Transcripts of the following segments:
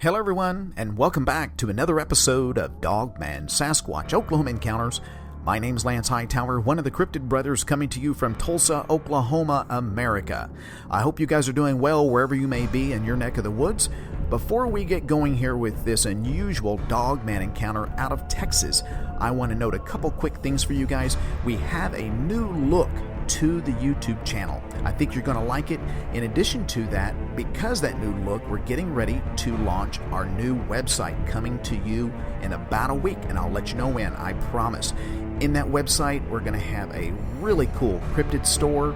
Hello everyone, and welcome back to another episode of Dogman Sasquatch Oklahoma Encounters. My name's Lance Hightower, one of the Cryptid brothers coming to you from Tulsa, Oklahoma, America. I hope you guys are doing well wherever you may be in your neck of the woods. Before we get going here with this unusual Dogman encounter out of Texas, I want to note a couple quick things for you guys. We have a new look to the YouTube channel. I think you're going to like it. In addition to that, because that new look, we're getting ready to launch our new website coming to you in about a week, and I'll let you know when, I promise. In that website, we're going to have a really cool cryptid store.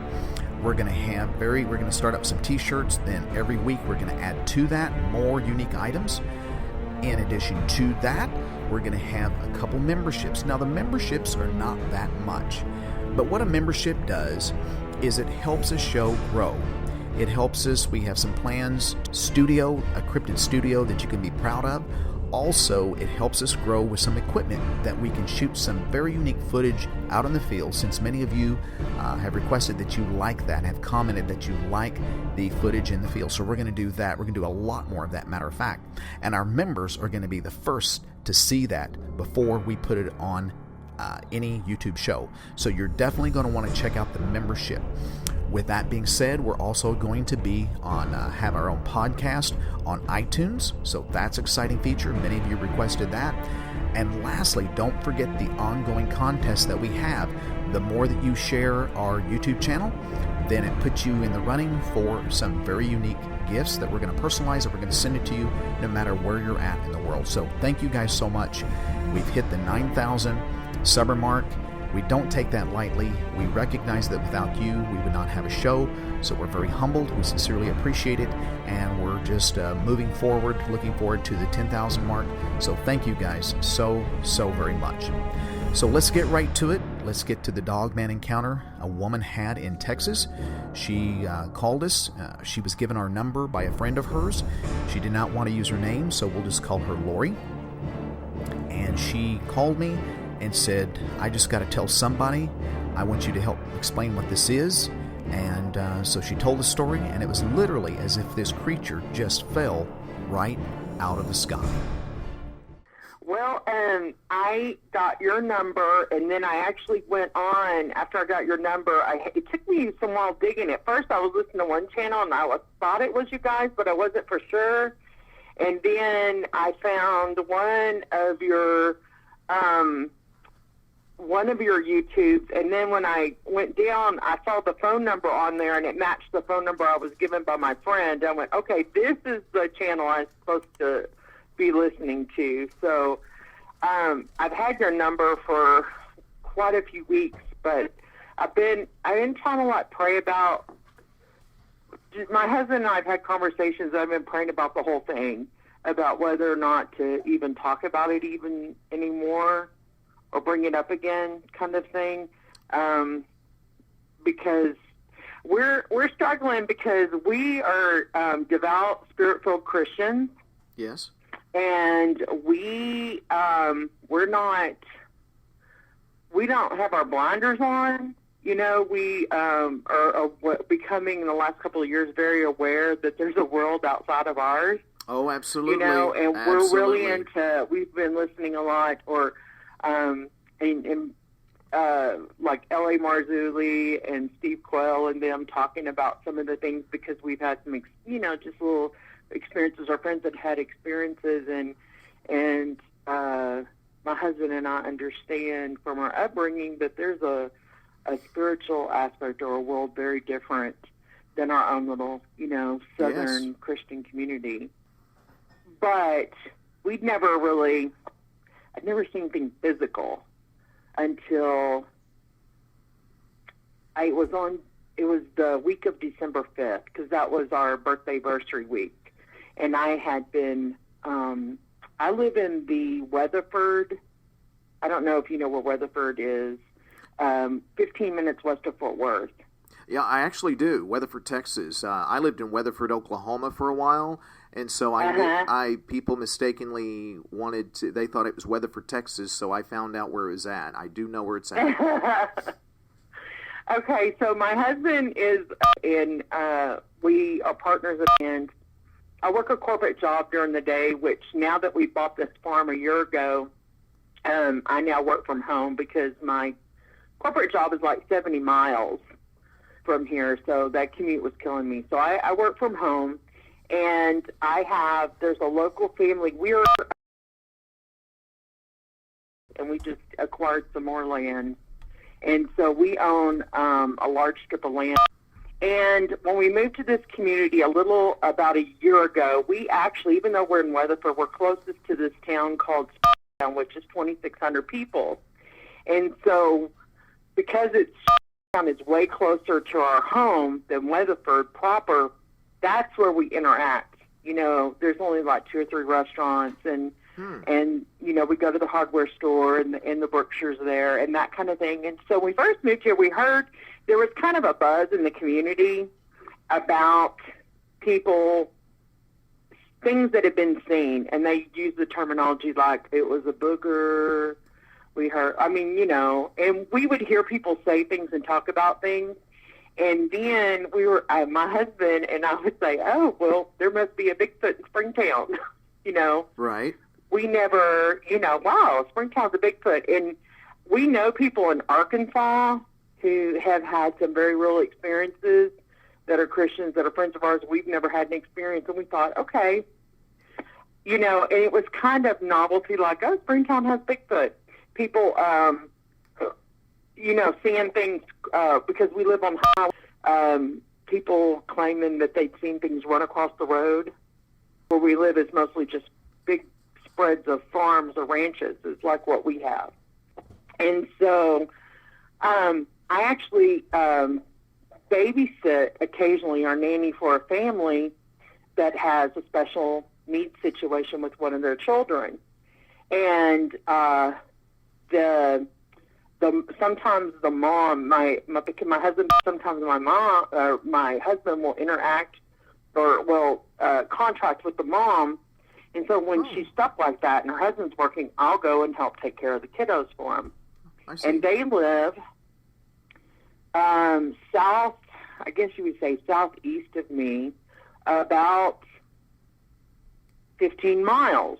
We're going to start up some t-shirts. Then every week we're going to add to that more unique items. In addition to that, we're going to have a couple memberships. Now the memberships are not that much, but what a membership does is it helps a show grow. It helps us. We have some plans, a cryptid studio that you can be proud of. Also, it helps us grow with some equipment that we can shoot some very unique footage out in the field, since many of you have requested that you like that and have commented that you like the footage in the field. So we're going to do that. We're going to do a lot more of that, matter of fact. And our members are going to be the first to see that before we put it on any YouTube show. So you're definitely going to want to check out the membership. With that being said, we're also going to be on have our own podcast on iTunes, so that's an exciting feature. Many of you requested that. And lastly, don't forget the ongoing contest that we have. The more that you share our YouTube channel, then it puts you in the running for some very unique gifts that we're going to personalize, and we're going to send it to you no matter where you're at in the world. So thank you guys so much. We've hit the 9,000 subber mark. We don't take that lightly. We recognize that without you, we would not have a show. So we're very humbled. We sincerely appreciate it. And we're just moving forward, looking forward to the 10,000 mark. So thank you guys so very much. So let's get right to it. Let's get to the Dogman encounter a woman had in Texas. She called us. She was given our number by a friend of hers. She did not want to use her name, so we'll just call her Lori. And she called me and said, I just got to tell somebody. I want you to help explain what this is. And so she told the story, and it was literally as if this creature just fell right out of the sky. Well, I got your number, and then I actually went on, after I got your number, it took me some while digging. At first, I was listening to one channel, and I thought it was you guys, but I wasn't for sure. And then I found one of your YouTubes, and then when I went down, I saw the phone number on there, and it matched the phone number I was given by my friend. I went, okay, this is the channel I'm supposed to be listening to. So I've had your number for quite a few weeks, but I've been trying to pray about. Just my husband and I have had conversations. I've been praying about the whole thing, about whether or not to even talk about it even anymore, or bring it up again, kind of thing, because we're struggling, because we are devout, spirit-filled Christians. Yes. And we don't have our blinders on. You know, we are becoming in the last couple of years very aware that there's a world outside of ours. Oh, absolutely. You know, and absolutely. We're really into. We've been listening a lot, or like L.A. Marzulli and Steve Quayle and them talking about some of the things, because we've had some, just little experiences. Our friends had experiences, and my husband and I understand from our upbringing that there's a spiritual aspect or a world very different than our own little, Southern Christian community. But I'd never seen anything physical until it was the week of December 5th, because that was our birthday-versary week. And I had been, I live in the Weatherford. I don't know if you know where Weatherford is. 15 minutes west of Fort Worth. Yeah, I actually do. Weatherford, Texas. I lived in Weatherford, Oklahoma for a while, and so people mistakenly they thought it was Weatherford, Texas, so I found out where it was at. I do know where it's at. Okay, so my husband is we are partners, and I work a corporate job during the day, which now that we bought this farm a year ago, I now work from home because my corporate job is like 70 miles from here, so that commute was killing me. So I work from home, and there's a local family. And we just acquired some more land. And so we own a large strip of land. And when we moved to this community about a year ago, we actually, even though we're in Weatherford, we're closest to this town called Sasquatch, which is 2,600 people. And so because it's way closer to our home than Weatherford proper, that's where we interact. You know, there's only like 2 or 3 restaurants, and you know, we go to the hardware store and the Berkshires there and that kind of thing. And so when we first moved here, we heard there was kind of a buzz in the community about things that had been seen, and they used the terminology like it was a booger. We heard, I mean, you know, and we would hear people say things and talk about things. And then my husband and I would say, oh, well, there must be a Bigfoot in Springtown, you know. Right. We never, you know, wow, Springtown's a Bigfoot. And we know people in Arkansas who have had some very real experiences that are Christians, that are friends of ours. We've never had an experience. And we thought, okay, you know, and it was kind of novelty, like, oh, Springtown has Bigfoot. People, you know, seeing things, because we live on highway, people claiming that they'd seen things run across the road. Where we live is mostly just big spreads of farms or ranches, is like what we have. And so I actually babysit occasionally, our nanny, for a family that has a special needs situation with one of their children. And sometimes the mom, my husband, sometimes my husband will interact or will contract with the mom. And so when she's stuck like that and her husband's working, I'll go and help take care of the kiddos for them. And they live south, I guess you would say southeast of me, about 15 miles.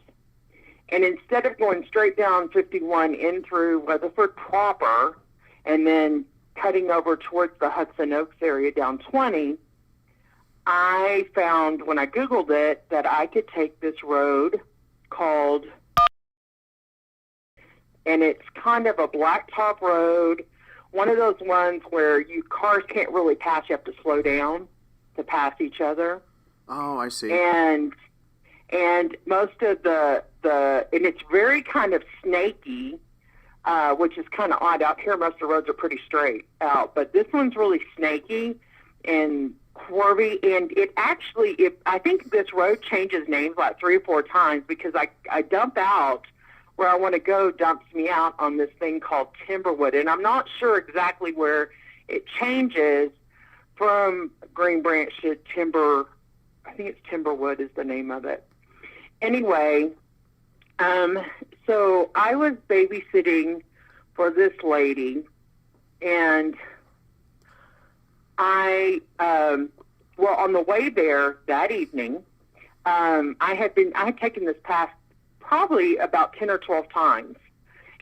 And instead of going straight down 51 in through Weatherford proper and then cutting over towards the Hudson Oaks area down 20, I found when I Googled it that I could take this road called, and it's kind of a blacktop road, one of those ones where cars can't really pass. You have to slow down to pass each other. Oh, I see. And most of and it's very kind of snaky, which is kind of odd. Out here, most of the roads are pretty straight out, but this one's really snaky and curvy. And I think this road changes names like 3 or 4 times because I dump out where I want to go, dumps me out on this thing called Timberwood, and I'm not sure exactly where it changes from Green Branch to Timber. I think it's Timberwood is the name of it. Anyway, so I was babysitting for this lady, and on the way there that evening, I had taken this path probably about 10 or 12 times.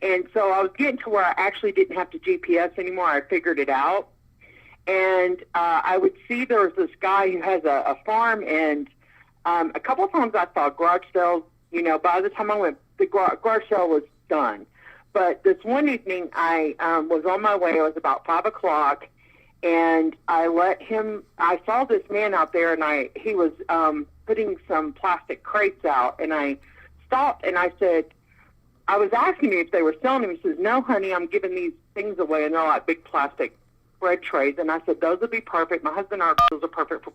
And so I was getting to where I actually didn't have to GPS anymore. I figured it out. And I would see there was this guy who has a farm, and a couple of times I saw garage sales. You know, by the time I went, the garage sale was done. But this one evening, I was on my way. It was about 5 o'clock, and I saw this man out there, and he was putting some plastic crates out, and I stopped, and I said, I was asking him if they were selling them. He says, no, honey, I'm giving these things away, and they're like big plastic bread trays. And I said, those would be perfect. My husband and I, those are perfect for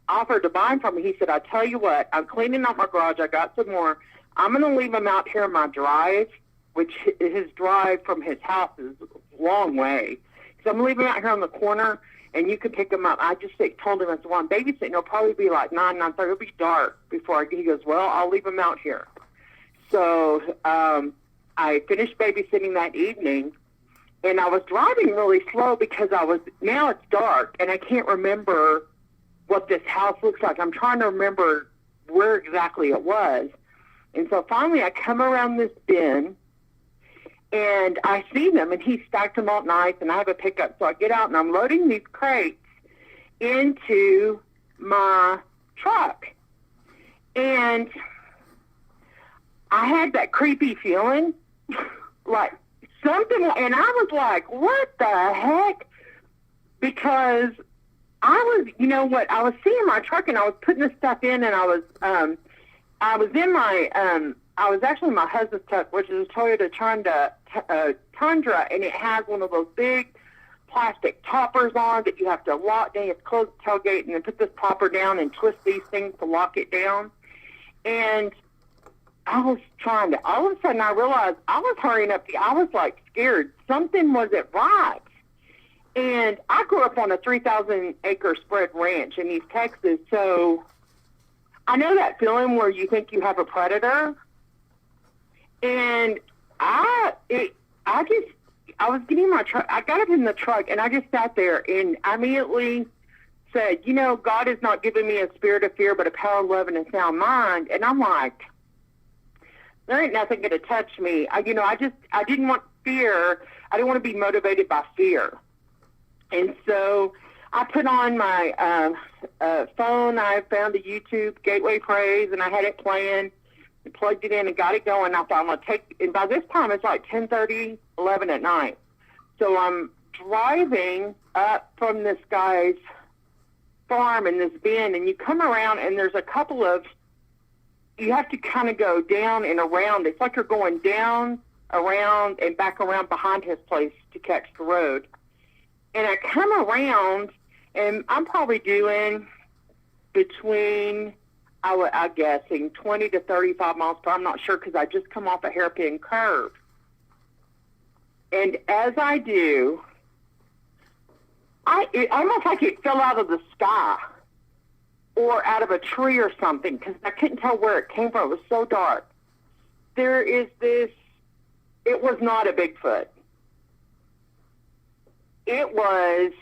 offered to buy them from me. He said, I tell you what, I'm cleaning out my garage. I got some more. I'm going to leave them out here in my drive, which his drive from his house is a long way. So I'm going to leave them out here on the corner, and you can pick them up. I just told him, I said, well, I'm babysitting. It'll probably be like 9:30. It'll be dark before he goes, well, I'll leave them out here. So I finished babysitting that evening, and I was driving really slow because now it's dark, and I can't remember what this house looks like. I'm trying to remember where exactly it was. And so finally I come around this bin, and I see them, and he stacked them all nice, and I have a pickup. So I get out, and I'm loading these crates into my truck. And I had that creepy feeling, like something, and I was like, what the heck? Because I was, you know what, I was seeing my truck, and I was putting the stuff in, and I was in my, I was actually in my husband's truck, which is a Toyota Tundra, and it has one of those big plastic toppers on that you have to lock down. You have to close the tailgate and then put this topper down and twist these things to lock it down. And I was trying to, all of a sudden I realized I was hurrying up. I was like scared. Something wasn't right. And I grew up on a 3,000 acre spread ranch in East Texas, so I know that feeling where you think you have a predator. And I was getting my truck. I got up in the truck, and I just sat there, and I immediately said, you know, God has not given me a spirit of fear, but a power of love and a sound mind. And I'm like, there ain't nothing going to touch me. I didn't want fear. I didn't want to be motivated by fear. And so I put on my phone. I found a YouTube Gateway Praise, and I had it playing. Plugged it in and got it going. I thought I'm going to take, and by this time it's like 10:30, 11 at night. So I'm driving up from this guy's farm in this bend, and you come around, and there's a couple of, you have to kind of go down and around. It's like you're going down, around, and back around behind his place to catch the road. And I come around, and I'm probably doing between, I'm guessing 20 to 35 miles per hour. I'm not sure because I just come off a hairpin curve. And as I do, it almost like it fell out of the sky or out of a tree or something, because I couldn't tell where it came from. It was so dark. There is this, it was not a Bigfoot. It was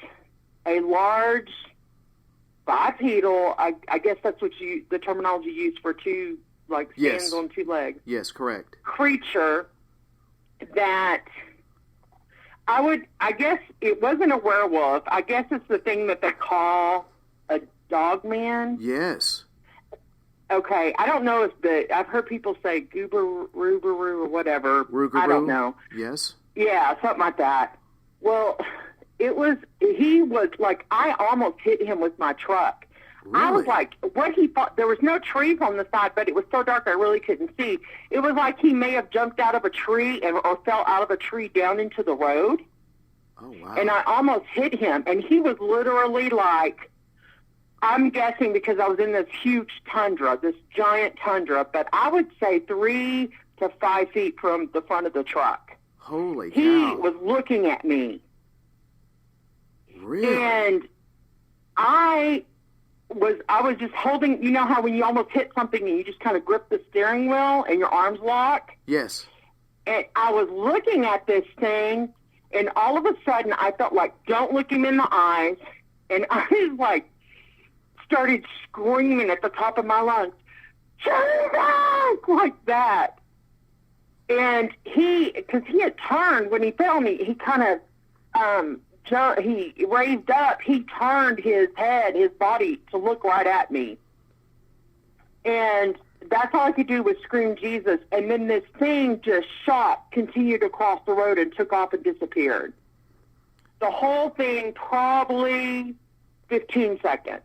a large bipedal, I guess that's what the terminology used for two, like stands on two legs. Yes, correct. Creature that I guess it wasn't a werewolf. I guess it's the thing that they call a dogman. Yes. Okay, I don't know if I've heard people say goober, roobaroo, or whatever. Rougaroo? I don't know. Yes. Yeah, something like that. Well, he was like, I almost hit him with my truck. Really? I was like, what he thought, there was no trees on the side, but it was so dark I really couldn't see. It was like he may have jumped out of a tree or fell out of a tree down into the road. Oh, wow. And I almost hit him, and he was literally like, I'm guessing because I was in this huge tundra, this giant tundra, but I would say 3 to 5 feet from the front of the truck. Holy cow. He was looking at me. Really? And I was just holding, you know how when you almost hit something and you just kind of grip the steering wheel and your arms lock? Yes. And I was looking at this thing, and all of a sudden I felt like, don't look him in the eyes. And I was like, started screaming at the top of my lungs, turn back, like that. And because he had turned, when he fell me, he kind of, he raised up, he turned his head, his body to look right at me. And that's all I could do was scream Jesus. And then this thing just continued to cross the road and took off and disappeared. The whole thing, probably 15 seconds.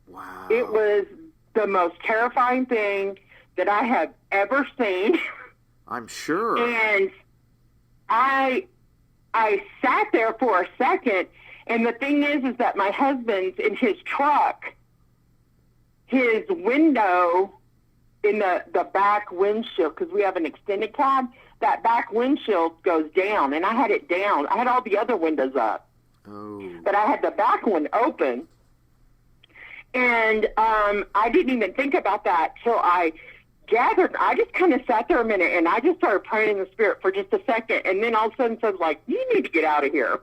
Wow. It was the most terrifying thing that I have ever seen. I'm sure. And I sat there for a second, and the thing is that my husband's in his truck, his window in the back windshield, because we have an extended cab, that back windshield goes down, and I had it down. I had all the other windows up. Oh. But I had the back one open. And I didn't even think about that till I just kind of sat there a minute, and I just started praying in the Spirit for just a second, and then all of a sudden said, like, you need to get out of here.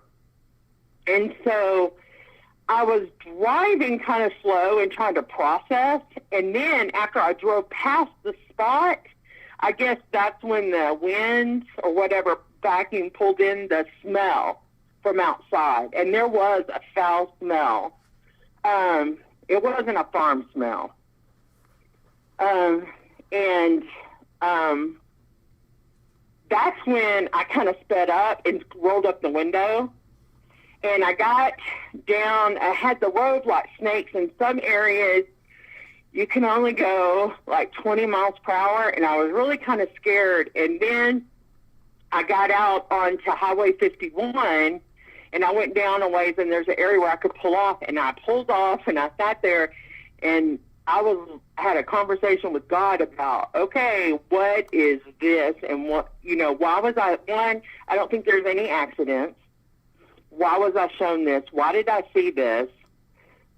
And so I was driving kind of slow and trying to process, and then after I drove past the spot, I guess that's when the wind or whatever vacuum pulled in the smell from outside, and there was a foul smell. It wasn't a farm smell. That's when I kind of sped up and rolled up the window. And I got down, I had the road like snakes. In some areas, you can only go like 20 miles per hour, and I was really kind of scared. And then I got out onto Highway 51, and I went down a ways, and there's an area where I could pull off, and I pulled off, and I sat there, and I had a conversation with God about, okay, what is this, and what, why was I don't think there's any accidents. Why was I shown this? Why did I see this?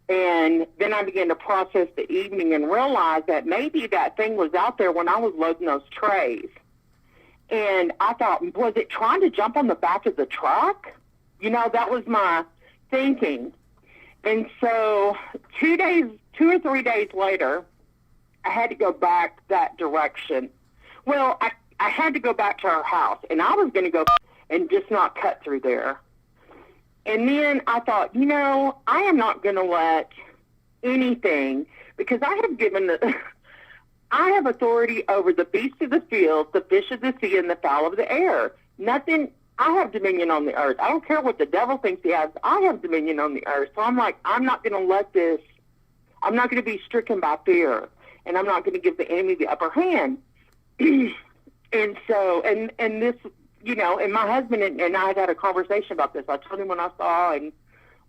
And then I began to process the evening and realize that maybe that thing was out there when I was loading those trays. And I thought, was it trying to jump on the back of the truck? That was my thinking. And so 2 or 3 days later, I had to go back that direction. Well, I had to go back to our house, and I was going to go and just not cut through there. And then I thought, I am not going to let anything, because I have authority over the beasts of the field, the fish of the sea, and the fowl of the air. Nothing, I have dominion on the earth. I don't care what the devil thinks he has. I have dominion on the earth. So I'm like, I'm not going to let this, I'm not going to be stricken by fear, and I'm not going to give the enemy the upper hand. And so, and this, and my husband and I had a conversation about this. I told him when I saw, and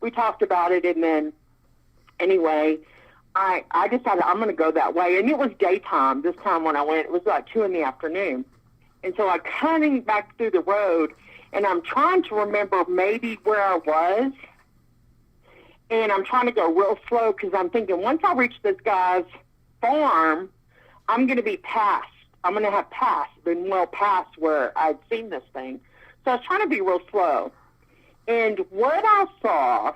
we talked about it. And then, anyway, I decided I'm going to go that way. And it was daytime this time when I went. It was like 2 p.m. And so I'm cutting back through the road, and I'm trying to remember maybe where I was. And I'm trying to go real slow because I'm thinking once I reach this guy's farm, I'm going to be past. I'm going to have been well past where I'd seen this thing. So I was trying to be real slow. And what I saw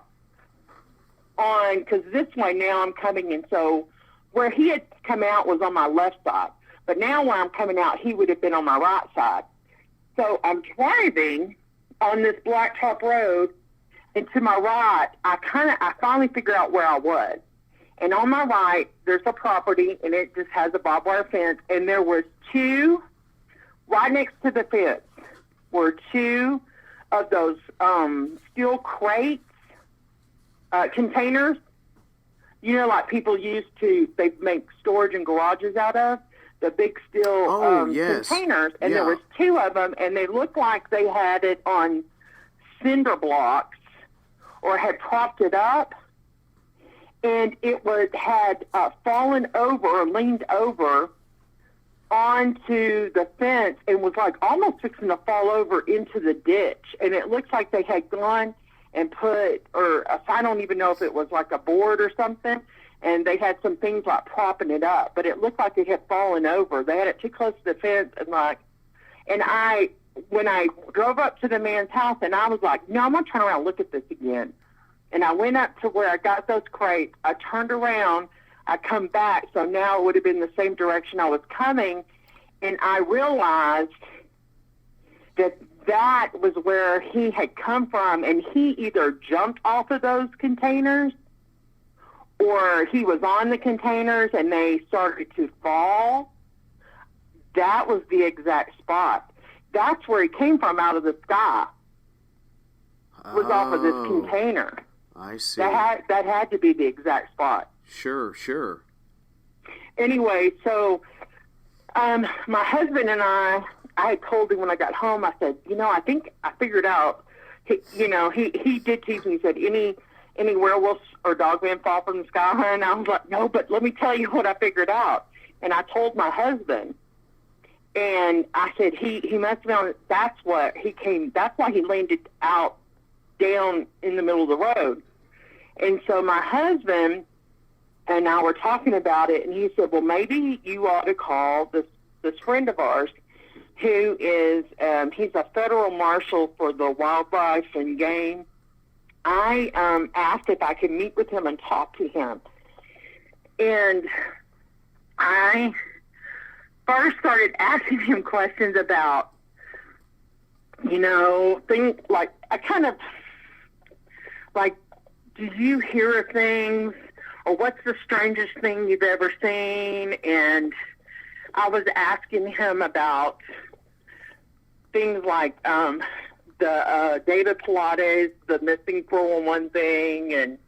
because this way now I'm coming in, so where he had come out was on my left side. But now where I'm coming out, he would have been on my right side. So I'm driving on this blacktop road, and to my right, I finally figure out where I was. And on my right, there's a property, and it just has a barbed wire fence. And there was right next to the fence, were 2 of those steel crates, containers, like people they make storage and garages out of, the big steel containers. And there was 2 of them, and they looked like they had it on cinder blocks or had propped it up. And it had fallen over or leaned over onto the fence and was like almost fixing to fall over into the ditch. And it looks like they had gone and I don't even know if it was like a board or something, and they had some things like propping it up. But it looked like it had fallen over. They had it too close to the fence, when I drove up to the man's house, and I was like, no, I'm going to turn around and look at this again. And I went up to where I got those crates. I turned around. I come back. So now it would have been the same direction I was coming. And I realized that was where he had come from. And he either jumped off of those containers or he was on the containers and they started to fall. That was the exact spot. That's where he came from out of the sky. Was off of this container. I see. That had to be the exact spot. Sure. Anyway, so my husband and I had told him when I got home, I said, I think I figured out, he did tease me. He said, any werewolves or dogmen fall from the sky? And I was like, no, but let me tell you what I figured out. And I told my husband, and I said, he must have been, that's why he landed out down in the middle of the road. And so my husband and I were talking about it, and he said, well, maybe you ought to call this friend of ours who is, he's a federal marshal for the wildlife and game I asked if I could meet with him and talk to him. And I first started asking him questions about, things like, I kind of, like, do you hear of things? Or what's the strangest thing you've ever seen? And I was asking him about things like the David Pilates, the missing 411 thing, and,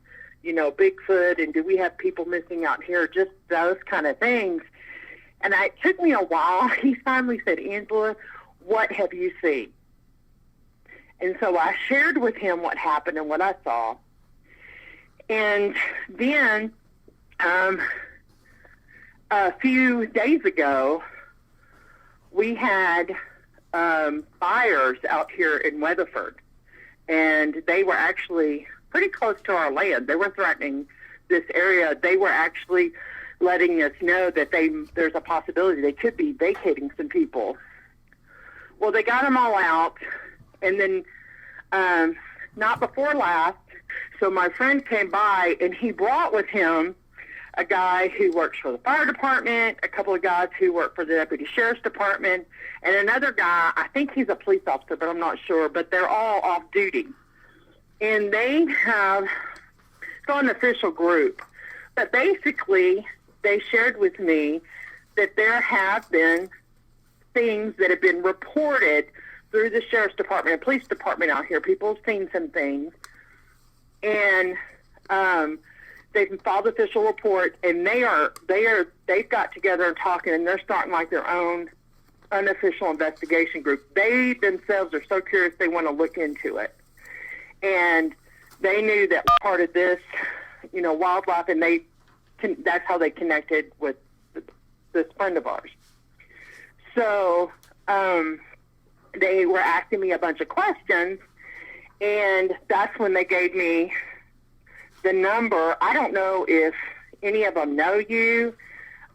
Bigfoot, and do we have people missing out here? Just those kind of things. And it took me a while. He finally said, Angela, what have you seen? And so I shared with him what happened and what I saw. And then a few days ago, we had fires out here in Weatherford. And they were actually pretty close to our land. They were threatening this area. They were actually letting us know that there's a possibility they could be vacating some people. Well, they got them all out, and then not before last, so my friend came by, and he brought with him a guy who works for the fire department, a couple of guys who work for the deputy sheriff's department, and another guy, I think he's a police officer, but I'm not sure, but they're all off duty. And they have, it's an official group, but basically they shared with me that there have been things that have been reported through the sheriff's department and police department out here. People have seen some things, and they've filed official report, and they've got together and talking, and they're starting like their own unofficial investigation group. They themselves are so curious they want to look into it, and they knew that part of this, wildlife, and that's how they connected with this friend of ours. So they were asking me a bunch of questions, and that's when they gave me the number. I don't know if any of them know you,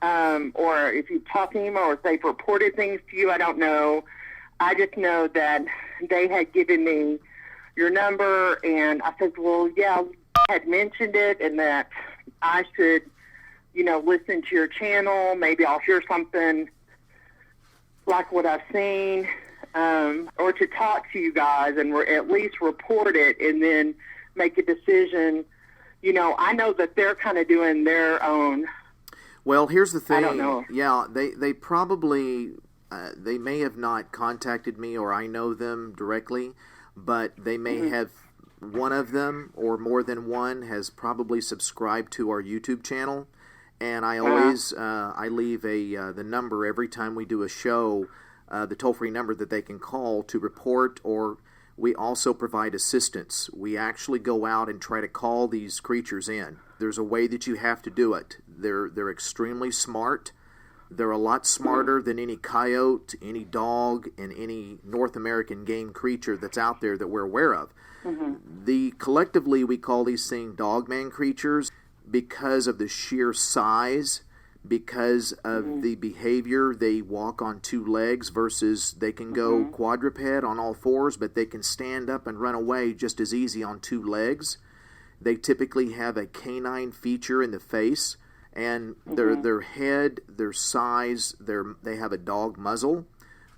or if you've talked to them, or if they've reported things to you. I don't know. I just know that they had given me your number, and I said, well, yeah, I had mentioned it, and that I should, listen to your channel. Maybe I'll hear something like what I've seen, or to talk to you guys and at least report it and then make a decision. I know that they're kind of doing their own. Well, here's the thing. I don't know. Yeah, they probably, they may have not contacted me, or I know them directly, but they may have, one of them or more than one has probably subscribed to our YouTube channel. And I always, I leave the number every time we do a show, the toll-free number that they can call to report, or we also provide assistance. We actually go out and try to call these creatures in. There's a way that you have to do it. They're extremely smart. They're a lot smarter than any coyote, any dog, and any North American game creature that's out there that we're aware of. Collectively, we call these things dogman creatures because of the sheer size, because of the behavior. They walk on two legs versus they can go quadruped on all fours, but they can stand up and run away just as easy on two legs. They typically have a canine feature in the face, and their head, their size, they have a dog muzzle,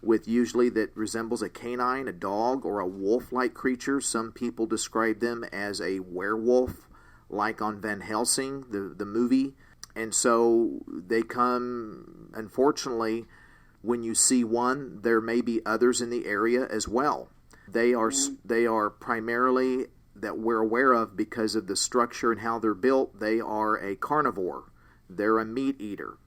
with usually that resembles a canine, a dog, or a wolf-like creature. Some people describe them as a werewolf, like on Van Helsing, the movie. And so they come, unfortunately, when you see one, there may be others in the area as well. They are primarily, that we're aware of because of the structure and how they're built, they are a carnivore. They're a meat eater.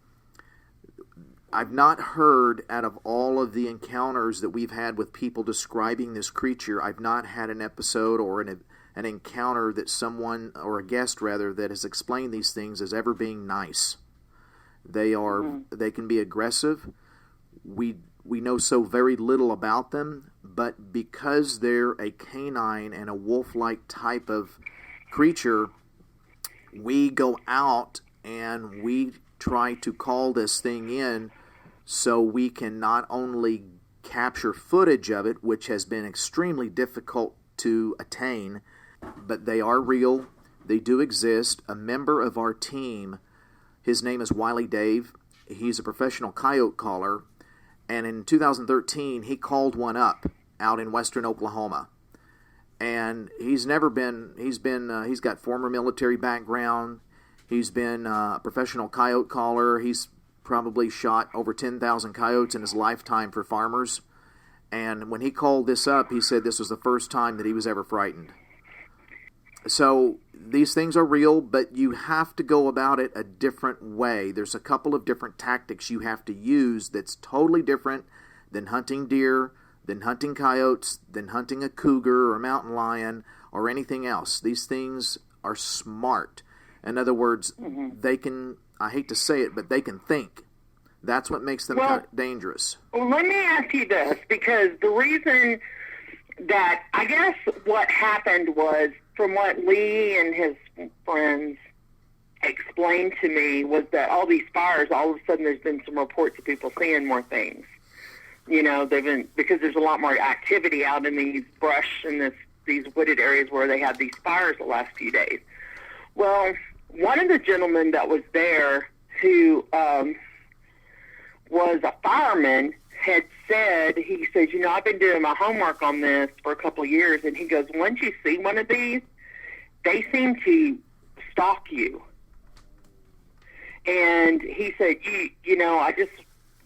I've not heard, out of all of the encounters that we've had with people describing this creature, I've not had an episode or an encounter that someone, or a guest rather, that has explained these things as ever being nice. They can be aggressive. We know so very little about them, but because they're a canine and a wolf-like type of creature, we go out and we try to call this thing in so we can not only capture footage of it, which has been extremely difficult to attain, but they are real. They do exist. A member of our team, his name is Wiley Dave. He's a professional coyote caller, and in 2013 he called one up out in western Oklahoma. And he's got former military background. He's been a professional coyote caller. He's probably shot over 10,000 coyotes in his lifetime for farmers. And when he called this up, he said this was the first time that he was ever frightened. So these things are real, but you have to go about it a different way. There's a couple of different tactics you have to use that's totally different than hunting deer, than hunting coyotes, than hunting a cougar or mountain lion or anything else. These things are smart. In other words, they can, I hate to say it, but they can think. That's what makes them kind of dangerous. Well, let me ask you this, because the reason that, I guess what happened was, from what Lee and his friends explained to me, was that all these fires, all of a sudden there's been some reports of people seeing more things. You know, because there's a lot more activity out in these brush and these wooded areas where they had these fires the last few days. Well, one of the gentlemen that was there who was a fireman had said, he says, you know, I've been doing my homework on this for a couple of years, and he goes, once you see one of these, they seem to stalk you. And he said, you know,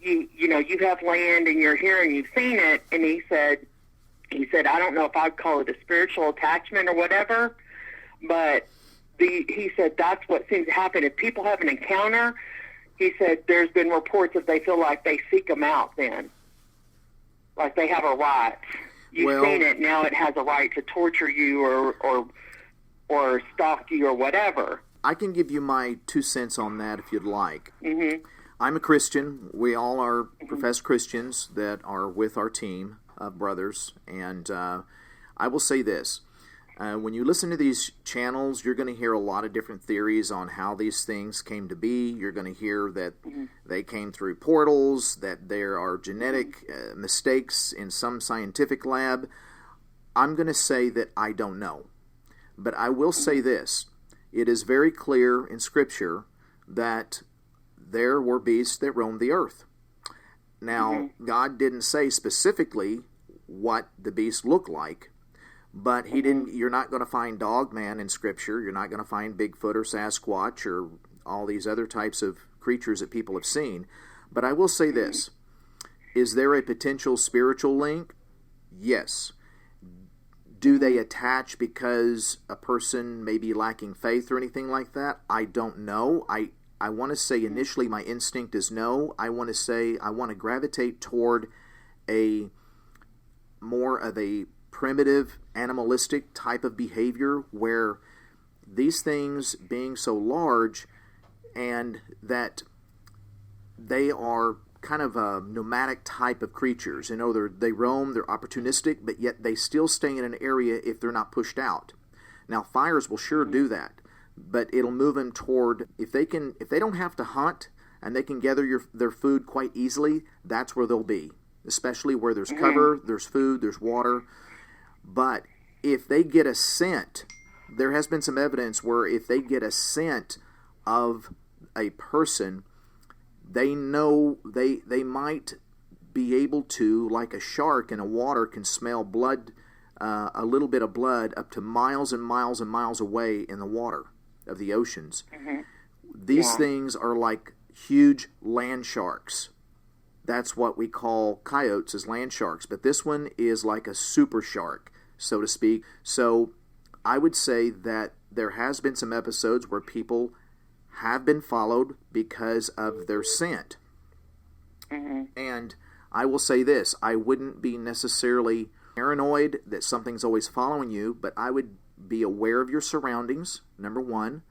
you have land and you're here and you've seen it. And he said, I don't know if I'd call it a spiritual attachment or whatever, but he said that's what seems to happen. If people have an encounter, he said there's been reports that they feel like they seek them out then. Like they have a right. You've seen it, now it has a right to torture you or stalk you or whatever. I can give you my 2 cents on that if you'd like. Mm-hmm. I'm a Christian. We all are professed Christians that are with our team of brothers. And I will say this. When you listen to these channels, you're going to hear a lot of different theories on how these things came to be. You're going to hear that they came through portals, that there are genetic mistakes in some scientific lab. I'm going to say that I don't know. But I will say this. It is very clear in Scripture that there were beasts that roamed the earth. Now, God didn't say specifically what the beasts looked like, but he didn't. You're not going to find dogman in Scripture. You're not going to find Bigfoot or Sasquatch or all these other types of creatures that people have seen. But I will say this. Is there a potential spiritual link? Yes. Do they attach because a person may be lacking faith or anything like that? I don't know. I want to say initially my instinct is no. I want to say I want to gravitate toward a more of a primitive, animalistic type of behavior where these things being so large and that they are kind of a nomadic type of creatures. You know, they roam, they're opportunistic, but yet they still stay in an area if they're not pushed out. Now, fires will sure do that, but it'll move them toward, if they don't have to hunt and they can gather their food quite easily, that's where they'll be, especially where there's cover, there's food, there's water. But if they get a scent, there has been some evidence where if they get a scent of a person, they know they might be able to, like a shark in the water can smell blood, a little bit of blood up to miles and miles and miles away in the water of the oceans. These things are like huge land sharks. That's what we call coyotes, as land sharks. But this one is like a super shark, so to speak. So I would say that there has been some episodes where people have been followed because of their scent. And I will say this, I wouldn't be necessarily paranoid that something's always following you, but I would be aware of your surroundings, number one.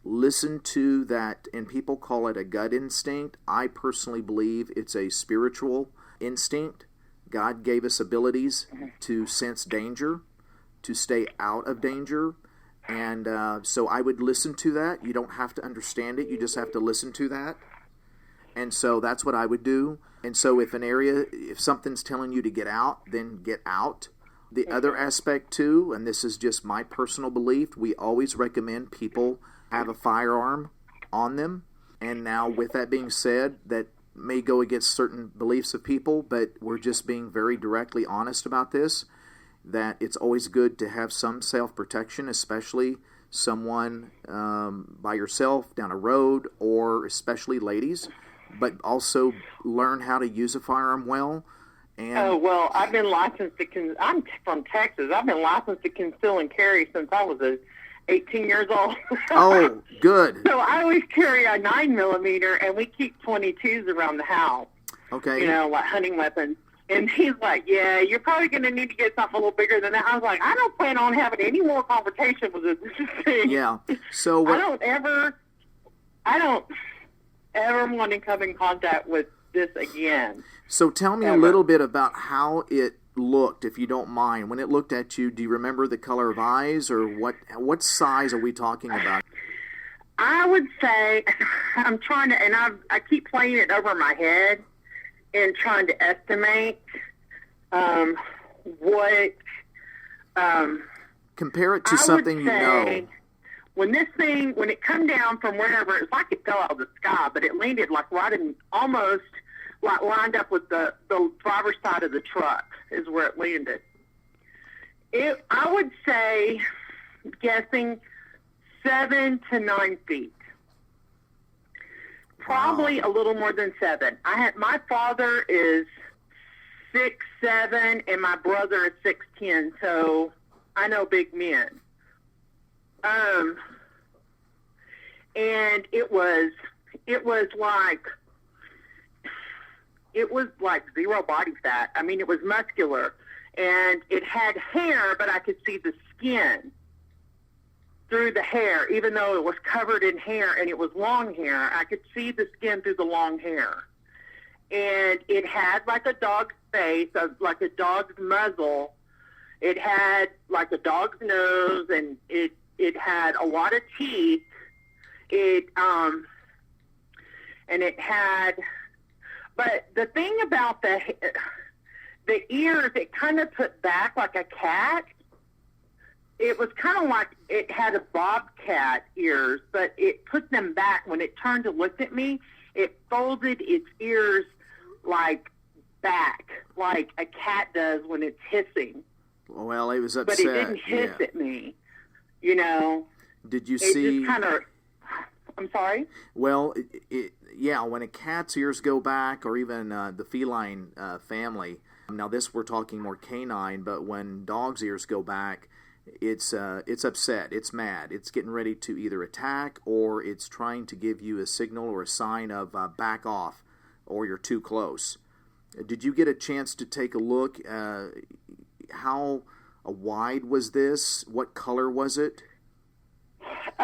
Listen to that, and people call it a gut instinct. I personally believe it's a spiritual instinct. God gave us abilities to sense danger, to stay out of danger, and so I would listen to that. You don't have to understand it, you just have to listen to that. And so that's what I would do. And so if something's telling you to get out, then get out. The other aspect too, and this is just my personal belief, we always recommend people have a firearm on them. And now with that being said, that may go against certain beliefs of people, but we're just being very directly honest about this, that it's always good to have some self-protection, especially someone by yourself down a road, or especially ladies, but also learn how to use a firearm well. And I've been licensed to I'm from Texas. I've been licensed to conceal and carry since I was 18 years old. Oh, good. So I always carry a 9mm, and we keep 22s around the house. Okay. Like hunting weapons. And he's like, yeah, you're probably going to need to get something a little bigger than that. I was like, I don't plan on having any more confrontation with this thing. Yeah. So what, I don't ever want to come in contact with this again. So tell me a little bit about how it looked, if you don't mind. When it looked at you, do you remember the color of eyes, or what size are we talking about? I would say, I'm trying to, and I keep playing it over my head and trying to estimate what... Compare it to something you know. When it come down from wherever, it's like it fell out of the sky, but it landed like right in, almost like lined up with the driver's side of the truck is where it landed. I would say, guessing 7 to 9 feet. Probably a little more than 7. My father is 6'7", and my brother is 6'10", so I know big men. And it was like zero body fat. I mean, it was muscular, and it had hair, but I could see the skin through the hair, even though it was covered in hair and it was long hair. I could see the skin through the long hair. And it had like a dog's face, like a dog's muzzle. It had like a dog's nose, and it had a lot of teeth. And it had, but the thing about the ears, it kind of put back like a cat. It was kind of like it had a bobcat ears, but it put them back. When it turned to look at me, it folded its ears like back, like a cat does when it's hissing. Well, it was upset. But it didn't hiss at me, Did you it see? Just kind of. I'm sorry? Well, when a cat's ears go back, or even the feline family, now this we're talking more canine, but when dog's ears go back, it's upset, it's mad, it's getting ready to either attack, or it's trying to give you a signal or a sign of back off, or you're too close. Did you get a chance to take a look? How wide was this? What color was it?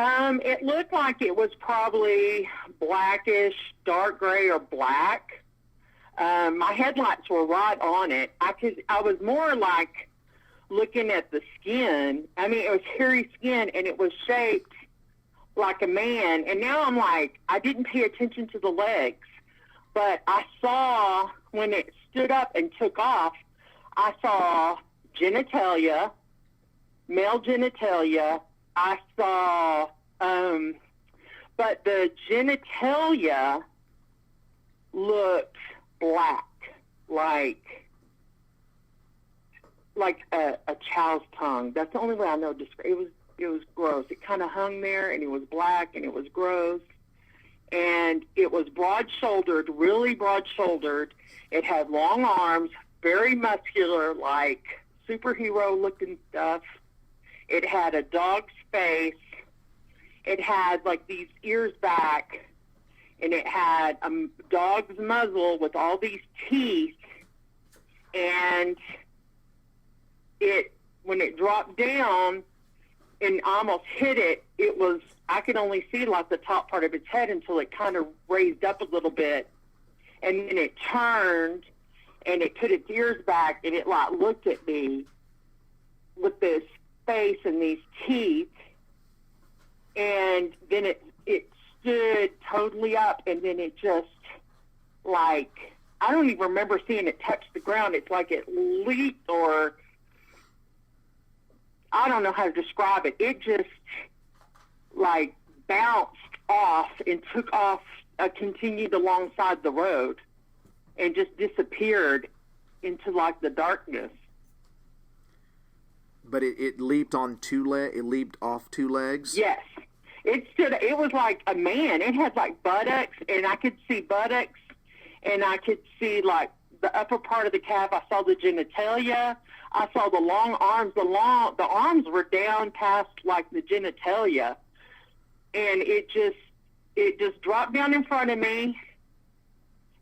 It looked like it was probably blackish, dark gray, or black. My headlights were right on it. I was more like looking at the skin. I mean, it was hairy skin, and it was shaped like a man. And now I'm like, I didn't pay attention to the legs, but I saw when it stood up and took off, I saw genitalia, male genitalia. I saw, but the genitalia looked black, like a chow's tongue. That's the only way I know to describe it. It was gross. It kind of hung there, and it was black, and it was gross, and it was broad-shouldered, really broad-shouldered. It had long arms, very muscular, like superhero-looking stuff. It had a dog's face. It had like these ears back, and it had a dog's muzzle with all these teeth. And when it dropped down and almost hit it, I could only see like the top part of its head until it kind of raised up a little bit, and then it turned and it put its ears back, and it like looked at me with this face and these teeth, and then it stood totally up, and then it just, like, I don't even remember seeing it touch the ground. It's like it leaped, or I don't know how to describe it. It just like bounced off and took off, continued alongside the road and just disappeared into like the darkness. But it leaped on it leaped off two legs? Yes. It was like a man. It had like buttocks, and I could see buttocks, and I could see like the upper part of the calf. I saw the genitalia. I saw the long arms. The arms were down past like the genitalia, and it just dropped down in front of me.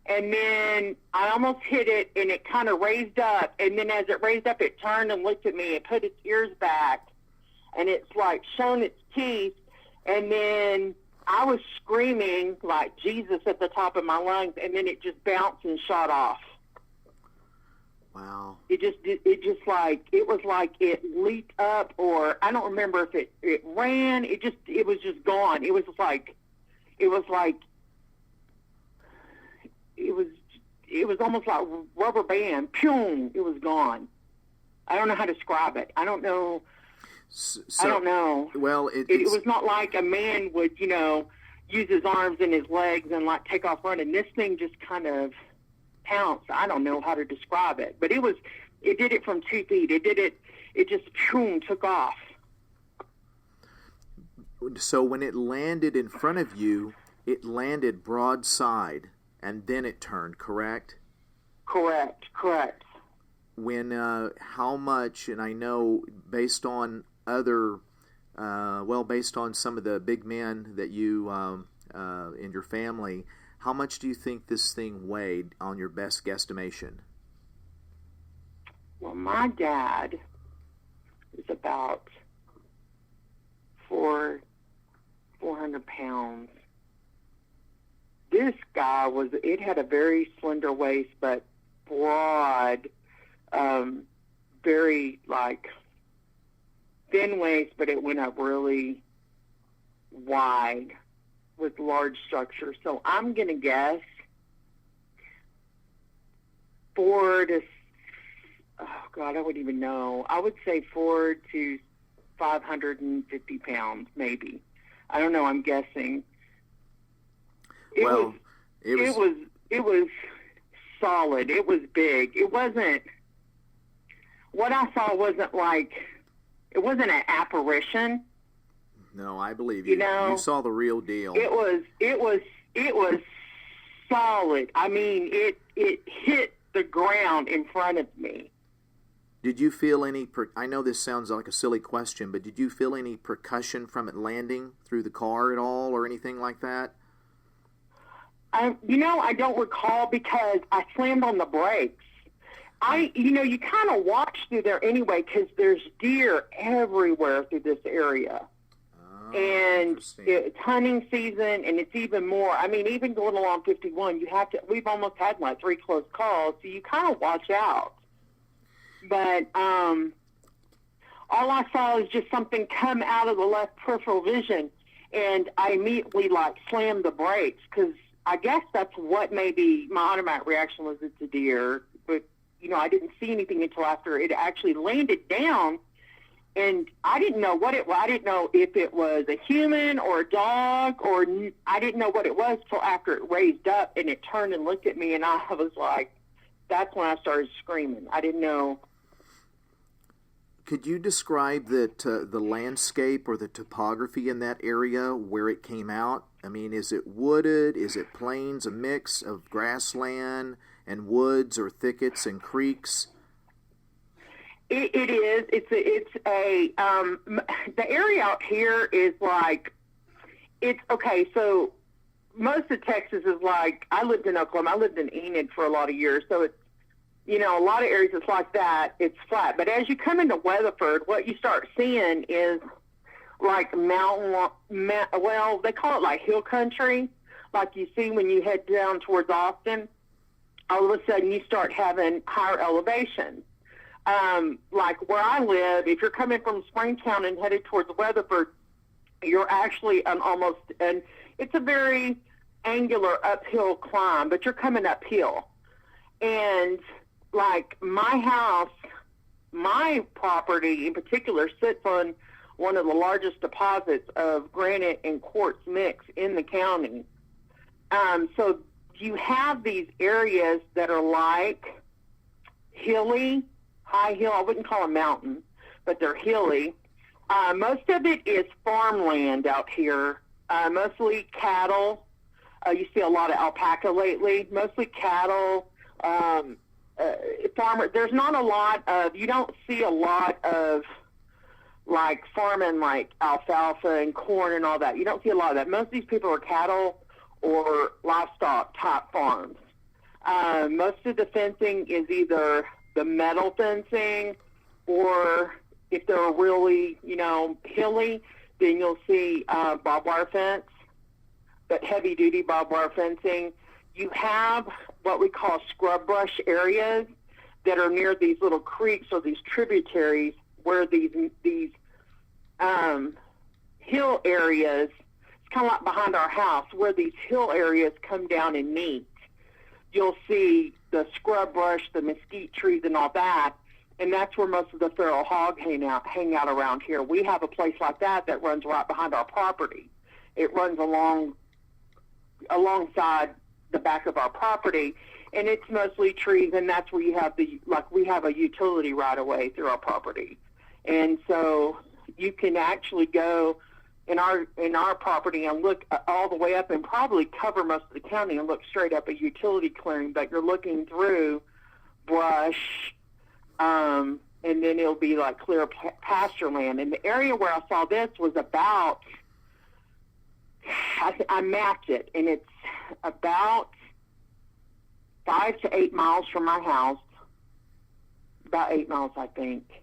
And then I almost hit it, and it kind of raised up. And then as it raised up, it turned and looked at me. It put its ears back, and it's like shown its teeth. And then I was screaming like Jesus at the top of my lungs, and then it just bounced and shot off. Wow. It was like it leaped up, or I don't remember if it ran. It was just gone. It was almost like rubber band. Pew! It was gone. I don't know how to describe it. I don't know. I don't know. Well, it was not like a man would, use his arms and his legs and like take off running. This thing just kind of pounced. I don't know how to describe it, but it did it from 2 feet. It just took off. So when it landed in front of you, it landed broadside, and then it turned, correct? Correct. When, how much, and I know based on based on some of the big men that you, in your family, how much do you think this thing weighed on your best guesstimation? Well, my dad is about 400 pounds. This guy it had a very slender waist, but broad, very like thin waist, but it went up really wide with large structure. So I'm going to guess 400 to, oh God, I wouldn't even know. I would say 400 to 550 pounds, maybe. I don't know. I'm guessing. It was solid. It was big. It wasn't. What I saw wasn't like. It wasn't an apparition. No, I believe you. You saw the real deal. It was solid. I mean, it hit the ground in front of me. Did you feel any? I know this sounds like a silly question, but did you feel any percussion from it landing through the car at all, or anything like that? I don't recall because I slammed on the brakes. You kind of watch through there anyway because there's deer everywhere through this area. Oh, and it's hunting season, and it's even more. I mean, even going along 51, we've almost had like 3 close calls, so you kind of watch out. But all I saw is just something come out of the left peripheral vision, and I immediately like slammed the brakes because I guess that's what maybe my automatic reaction was. It's a deer, but I didn't see anything until after it actually landed down, and I didn't know what it was. I didn't know if it was a human or a dog, or I didn't know what it was till after it raised up and it turned and looked at me, and I was like, that's when I started screaming. I didn't know. Could you describe the landscape or the topography in that area where it came out? I mean, is it wooded? Is it plains, a mix of grassland and woods or thickets and creeks? It is. It's a the area out here is like, it's okay. So most of Texas is like, I lived in Oklahoma. I lived in Enid for a lot of years. So it's, a lot of areas it's like that. It's flat. But as you come into Weatherford, what you start seeing is like they call it like hill country, like you see when you head down towards Austin. All of a sudden you start having higher elevation. Like where I live, if you're coming from Springtown and headed towards Weatherford, you're actually it's a very angular uphill climb, but you're coming uphill. And like my house my property in particular sits on one of the largest deposits of granite and quartz mix in the county. So you have these areas that are like hilly, high hill. I wouldn't call them mountain, but they're hilly. Most of it is farmland out here, mostly cattle. You see a lot of alpaca lately, mostly cattle. Farmer. There's not a lot of, you don't see a lot of like farming like alfalfa and corn and all that. You don't see a lot of that. Most of these people are cattle or livestock type farms. Most of the fencing is either the metal fencing, or if they're really, hilly, then you'll see barbed wire fence, but heavy-duty barbed wire fencing. You have what we call scrub brush areas that are near these little creeks or these tributaries where these hill areas, it's kind of like behind our house, where these hill areas come down and meet. You'll see the scrub brush, the mesquite trees and all that, and that's where most of the feral hog hang out around here. We have a place like that runs right behind our property. It runs alongside the back of our property, and it's mostly trees, and that's where you have we have a utility right away through our property. And so you can actually go in our property and look all the way up and probably cover most of the county and look straight up a utility clearing, but you're looking through brush, and then it'll be like clear pasture land. And the area where I saw this was about, I mapped it, and it's about 5 to 8 miles from my house, about 8 miles, I think.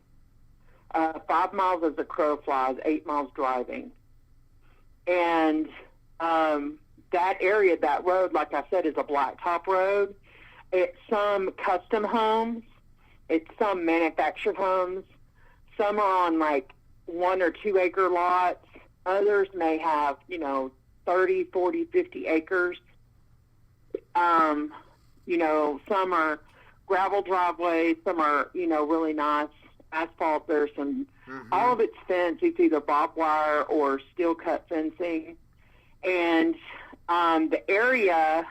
5 miles as a crow flies, 8 miles driving. And that area, that road, like I said, is a blacktop road. It's some custom homes. It's some manufactured homes. Some are on like 1 or 2 acre lots. Others may have, 30, 40, 50 acres. Some are gravel driveways. Some are, really nice asphalt. There's some, all of it's fenced. It's either barbed wire or steel cut fencing. And the area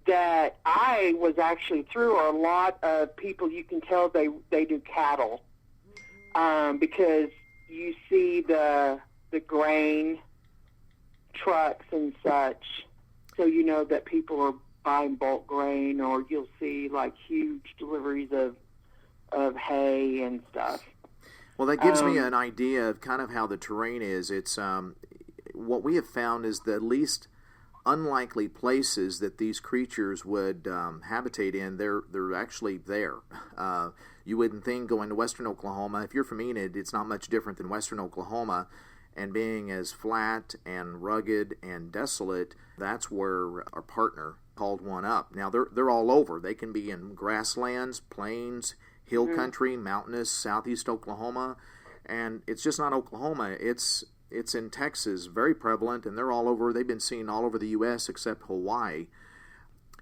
that I was actually through are a lot of people, you can tell they do cattle, because you see the grain trucks and such, so you know that people are buying bulk grain, or you'll see like huge deliveries of hay and stuff. Well, that gives me an idea of kind of how the terrain is. It's what we have found is the least unlikely places that these creatures would habitate in. They're actually there. You wouldn't think going to western Oklahoma. If you're from Enid, it's not much different than western Oklahoma. And being as flat and rugged and desolate, that's where our partner called one up. Now, they're all over. They can be in grasslands, plains, hill country, mountainous, southeast Oklahoma. And it's just not Oklahoma. It's in Texas, very prevalent, and they're all over. They've been seen all over the U.S. except Hawaii.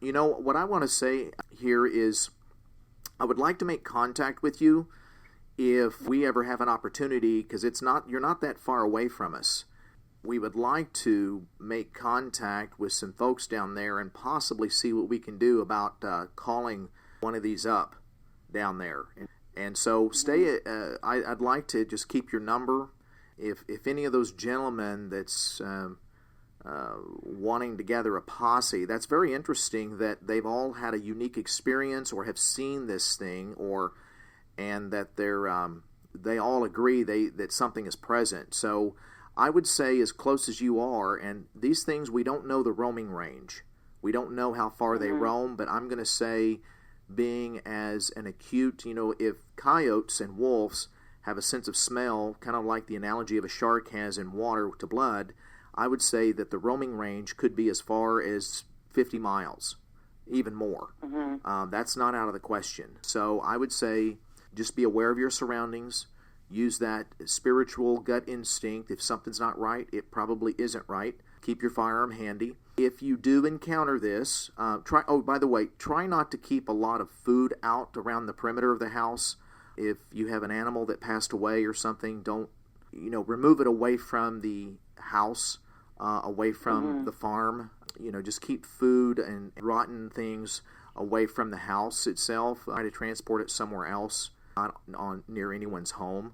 What I want to say here is I would like to make contact with you if we ever have an opportunity, because you're not that far away from us. We would like to make contact with some folks down there and possibly see what we can do about calling one of these up down there. And so I'd like to just keep your number. If any of those gentlemen that's wanting to gather a posse, that's very interesting that they've all had a unique experience or have seen this thing, and that they all agree that something is present. So I would say, as close as you are, and these things, we don't know the roaming range. We don't know how far they roam, but I'm going to say, being as an acute, if coyotes and wolves have a sense of smell, kind of like the analogy of a shark has in water to blood, I would say that the roaming range could be as far as 50 miles, even more. That's not out of the question. So I would say just be aware of your surroundings. Use that spiritual gut instinct. If something's not right, it probably isn't right. Keep your firearm handy. If you do encounter this, try not to keep a lot of food out around the perimeter of the house. if you have an animal that passed away or something, don't, remove it away from the house, away from the farm. Just keep food and rotten things away from the house itself. Try to transport it somewhere else, not near anyone's home.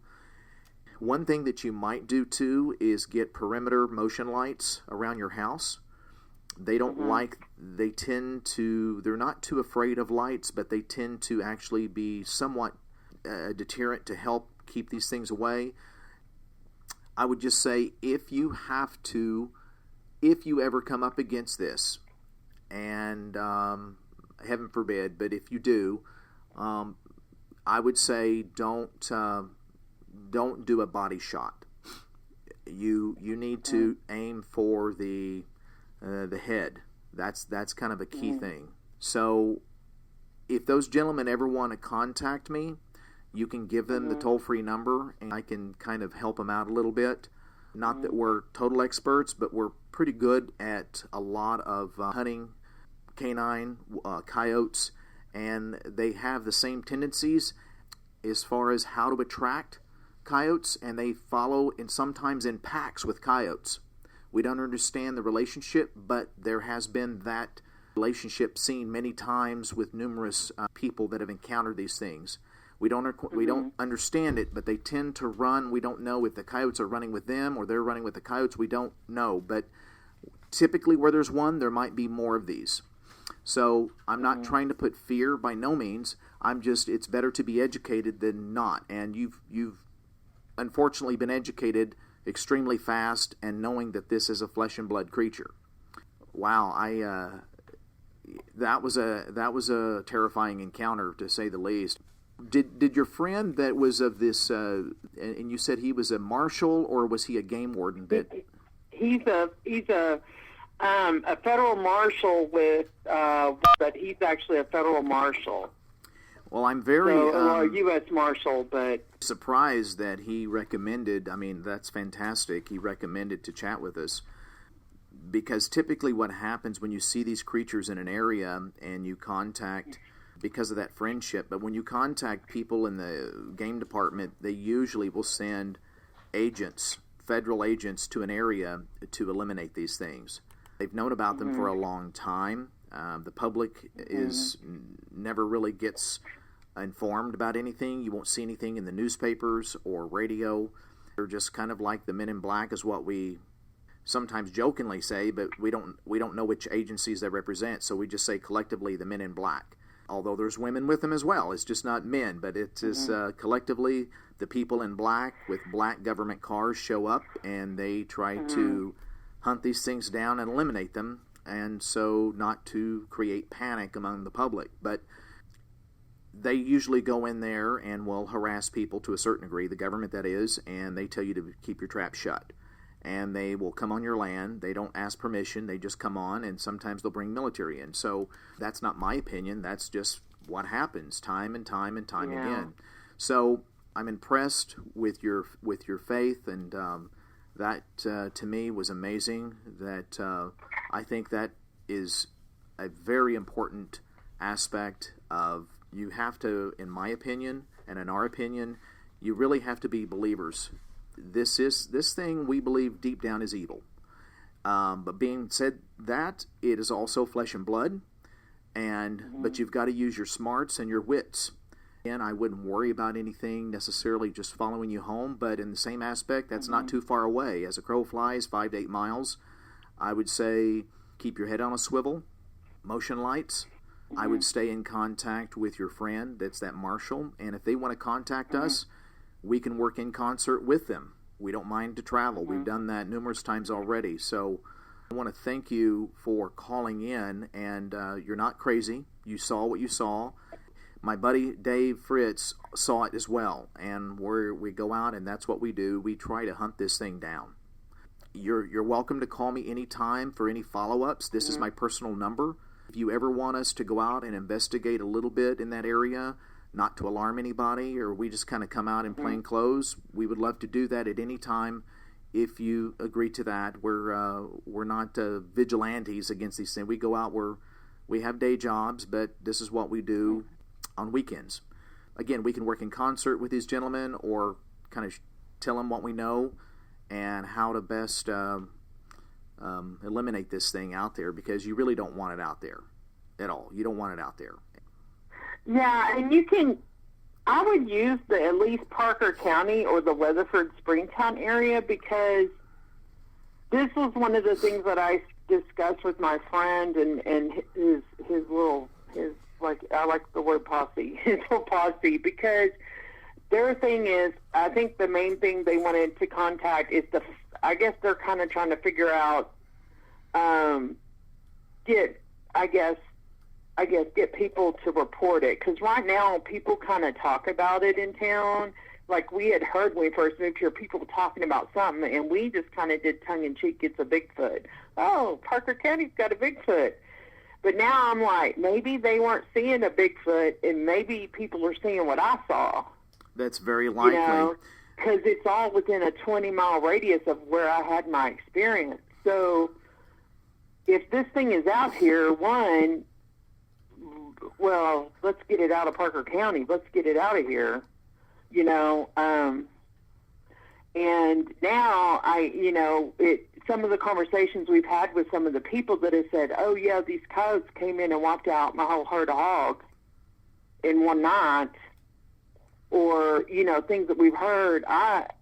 One thing that you might do too is get perimeter motion lights around your house. They don't they're not too afraid of lights, but they tend to actually be somewhat a deterrent to help keep these things away. I would just say, if you ever come up against this, and heaven forbid, but if you do, I would say don't do a body shot. You need to aim for the head. That's kind of a key thing. So if those gentlemen ever want to contact me, you can give them the toll-free number, and I can kind of help them out a little bit. Not that we're total experts, but we're pretty good at a lot of hunting canine, coyotes, and they have the same tendencies as far as how to attract coyotes, and they follow sometimes in packs with coyotes. We don't understand the relationship, but there has been that relationship seen many times with numerous people that have encountered these things. We don't understand it, but they tend to run. We don't know if the coyotes are running with them or they're running with the coyotes. We don't know, but typically where there's one, there might be more of these. So I'm not trying to put fear, by no means. It's better to be educated than not. And you've unfortunately been educated extremely fast and knowing that this is a flesh and blood creature. Wow, that was a terrifying encounter, to say the least. Did your friend that was of this, and you said he was a marshal, or was he a game warden? He's a federal marshal but he's actually a federal marshal. Well, I'm very U.S. Marshal, but surprised that he recommended. I mean, that's fantastic. He recommended to chat with us, because typically what happens when you see these creatures in an area and you contact, because of that friendship, but when you contact people in the game department, they usually will send agents, federal agents, to an area to eliminate these things. They've known about them for a long time. The public never really gets informed about anything. You won't see anything in the newspapers or radio. They're just kind of like the Men in Black, is what we sometimes jokingly say, but we don't know which agencies they represent, so we just say collectively the Men in Black. Although there's women with them as well. It's just not men, but it is collectively the people in black with black government cars show up, and they try to hunt these things down and eliminate them, and so not to create panic among the public. But they usually go in there and will harass people to a certain degree, the government that is, and they tell you to keep your trap shut. And they will come on your land. They don't ask permission. They just come on, and sometimes they'll bring military in. So that's not my opinion. That's just what happens time and time again. So I'm impressed with your faith, and that to me was amazing. That I think that is a very important aspect of, you have to, in my opinion and in our opinion, you really have to be believers. This thing we believe deep down is evil. But being said that, it is also flesh and blood, but you've got to use your smarts and your wits. And I wouldn't worry about anything necessarily just following you home, but in the same aspect, that's not too far away. As a crow flies, 5 to 8 miles, I would say keep your head on a swivel, motion lights. I would stay in contact with your friend that's that marshal, and if they want to contact us, we can work in concert with them. We don't mind to travel. We've done that numerous times already. So I want to thank you for calling in, and you're not crazy. You saw what you saw. My buddy Dave Fritz saw it as well, and we go out, and that's what we do. We try to hunt this thing down. You're welcome to call me anytime for any follow-ups. This is my personal number. If you ever want us to go out and investigate a little bit in that area, not to alarm anybody, or we just kind of come out in plain clothes, we would love to do that at any time if you agree to that. We're not vigilantes against these things. We go out, we have day jobs, but this is what we do on weekends. again, we can work in concert with these gentlemen or kind of tell them what we know and how to best eliminate this thing out there, because you really don't want it out there at all. You don't want it out there. Yeah, and I would use at least Parker County or the Weatherford Springtown area, because this was one of the things that I discussed with my friend and his I like the word posse, his whole posse, because their thing is, I think the main thing they wanted to contact is I guess they're kind of trying to figure out, get people to report it. Because right now, people kind of talk about it in town. Like we had heard when we first moved here, people talking about something, and we just kind of did tongue-in-cheek, it's a Bigfoot. Oh, Parker County's got a Bigfoot. But now I'm like, maybe they weren't seeing a Bigfoot, and maybe people are seeing what I saw. That's very likely. Because it's all within a 20-mile radius of where I had my experience. So if this thing is out here, well, let's get it out of Parker County. Let's get it out of here, and now some of the conversations we've had with some of the people that have said, oh, yeah, these coyotes came in and wiped out my whole herd of hogs in one night, or, things that we've heard. Like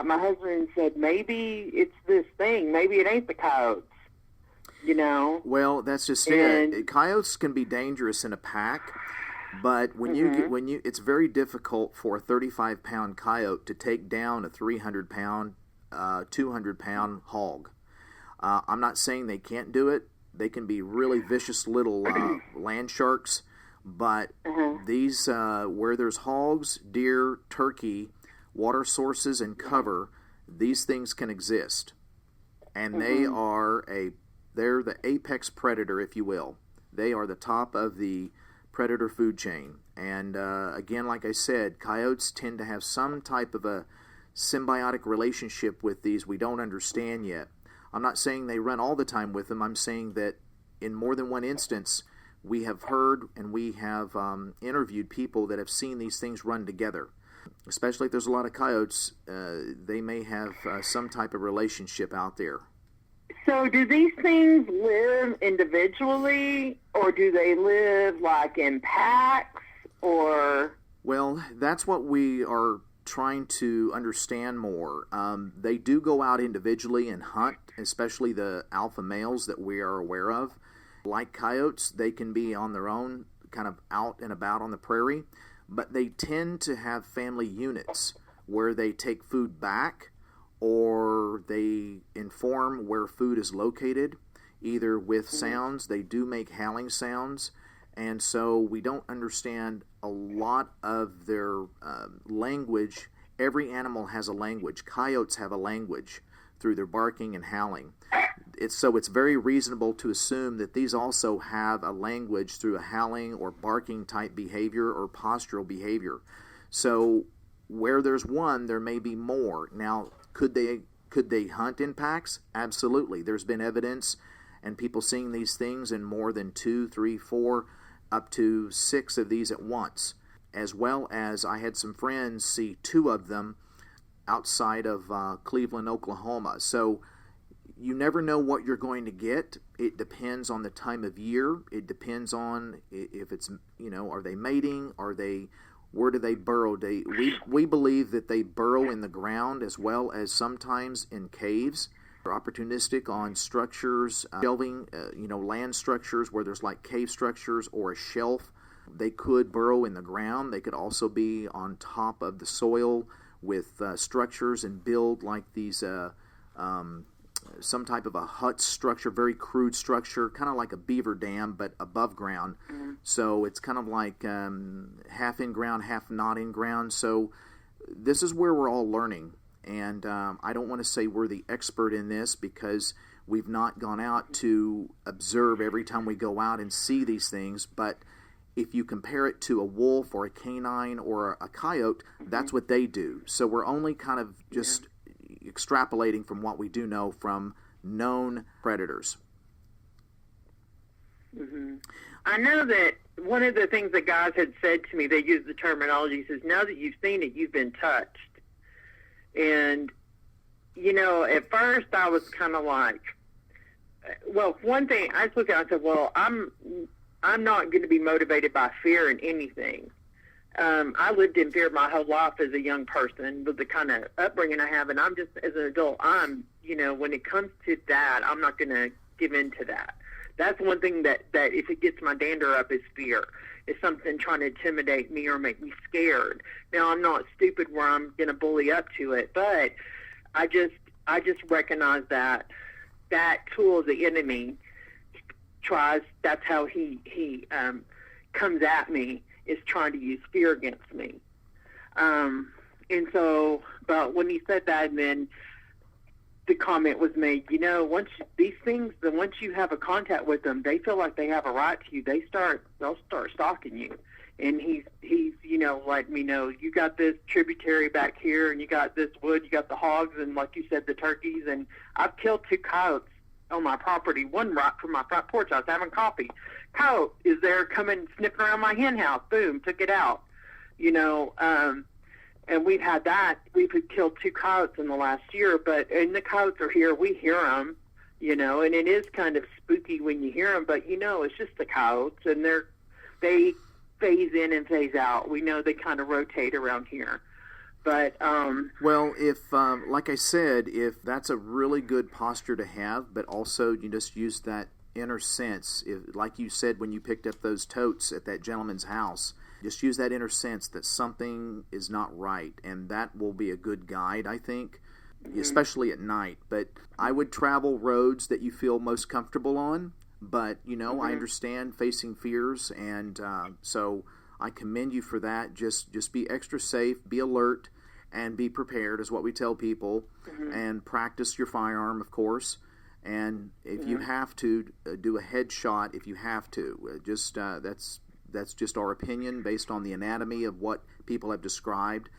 my husband said, maybe it's this thing. Maybe it ain't the coyotes, Well, that's just it. Coyotes can be dangerous in a pack, but when it's very difficult for a 35-pound coyote to take down a 300-pound, 200-pound hog. I'm not saying they can't do it. They can be really vicious little land sharks, but these where there's hogs, deer, turkey, water sources, and cover, these things can exist, and they're the apex predator, if you will. They are the top of the predator food chain. And again, like I said, coyotes tend to have some type of a symbiotic relationship with these we don't understand yet. I'm not saying they run all the time with them. I'm saying that in more than one instance, we have heard and we have interviewed people that have seen these things run together. Especially if there's a lot of coyotes, they may have some type of relationship out there. So do these things live individually, or do they live like in packs, or? Well, that's what we are trying to understand more. They do go out individually and hunt, especially the alpha males that we are aware of. Like coyotes, they can be on their own, kind of out and about on the prairie, but they tend to have family units where they take food back, or they inform where food is located, either with sounds. They do make howling sounds, and so we don't understand a lot of their language. Every animal has a language. Coyotes have a language through their barking and howling. It's very reasonable to assume that these also have a language through a howling or barking type behavior or postural behavior. So where there's one, there may be more. Now, could they hunt in packs? Absolutely. There's been evidence and people seeing these things in more than 2, 3, 4, up to 6 of these at once. As well as I had some friends see 2 of them outside of Cleveland, Oklahoma. So you never know what you're going to get. It depends on the time of year. It depends on if it's, are they mating? Where do they burrow? We believe that they burrow in the ground as well as sometimes in caves. They're opportunistic on structures, shelving, land structures where there's like cave structures or a shelf. They could burrow in the ground. They could also be on top of the soil with structures and build like these some type of a hut structure, very crude structure, kind of like a beaver dam, but above ground. Mm-hmm. So it's kind of like half in ground, half not in ground. So this is where we're all learning. And I don't want to say we're the expert in this because we've not gone out to observe every time we go out and see these things. But if you compare it to a wolf or a canine or a coyote, that's what they do. So we're only kind of just extrapolating from what we do know from known predators. I know that one of the things that guys had said to me, they used the terminology, says, now that you've seen it, you've been touched. And, you know, at first I was kind of like, well, one thing, I just looked at it and said, well, I'm not going to be motivated by fear in anything. I lived in fear my whole life as a young person with the kind of upbringing I have, and I'm just, as an adult, you know, when it comes to that, I'm not going to give in to that. That's one thing that if it gets my dander up is fear. It's something trying to intimidate me or make me scared. Now, I'm not stupid where I'm going to bully up to it, but I just recognize that tool of the enemy tries, that's how he comes at me, is trying to use fear against me. And so, but when he said that, and then the comment was made, you know, once you have a contact with them, they feel like they have a right to you. They'll start stalking you. And he's, you know, let me know, you got this tributary back here, and you got this wood, you got the hogs, and like you said, the turkeys. And I've killed 2 coyotes on my property, one right from my front porch. I was having coffee. Coyote is there coming, sniffing around my hen house. Boom, took it out. You know, and we've had that. We've killed 2 coyotes in the last year, and the coyotes are here. We hear them, you know, and it is kind of spooky when you hear them, but, you know, it's just the coyotes, and they phase in and phase out. We know they kind of rotate around here. But well, if like I said, if that's a really good posture to have, but also you just use that inner sense, like you said when you picked up those totes at that gentleman's house, just use that inner sense that something is not right, and that will be a good guide, I think, especially at night. But I would travel roads that you feel most comfortable on, but, you know, I understand facing fears, and so I commend you for that. Just be extra safe, be alert, and be prepared is what we tell people, and practice your firearm, of course. And if you have to, do a headshot if you have to. That's just our opinion based on the anatomy of what people have described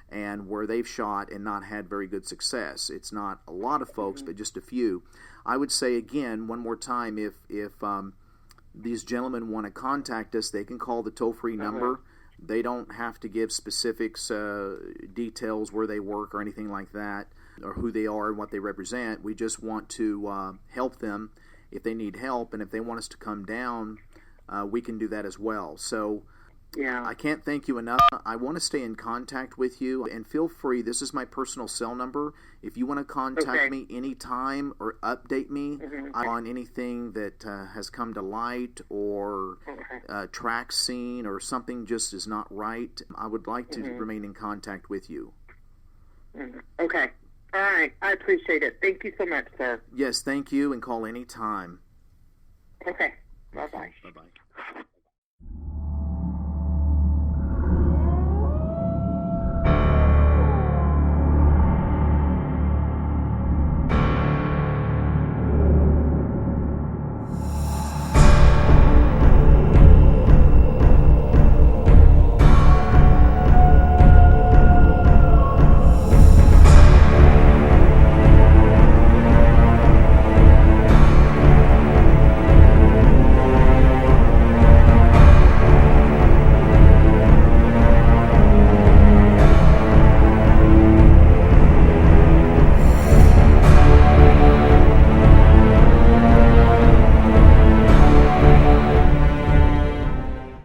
and where they've shot and not had very good success. It's not a lot of folks, but just a few. I would say again, one more time, if these gentlemen want to contact us, they can call the toll-free number. They don't have to give specifics, details where they work or anything like that, or who they are and what they represent. We just want to help them if they need help, and if they want us to come down, we can do that as well. So yeah, I can't thank you enough. I want to stay in contact with you, and feel free. This is my personal cell number. If you want to contact me anytime or update me on anything that has come to light, or track seen, or something just is not right, I would like to remain in contact with you. Okay. All right. I appreciate it. Thank you so much, sir. Yes, thank you, and call anytime. Okay. Bye-bye. Bye-bye.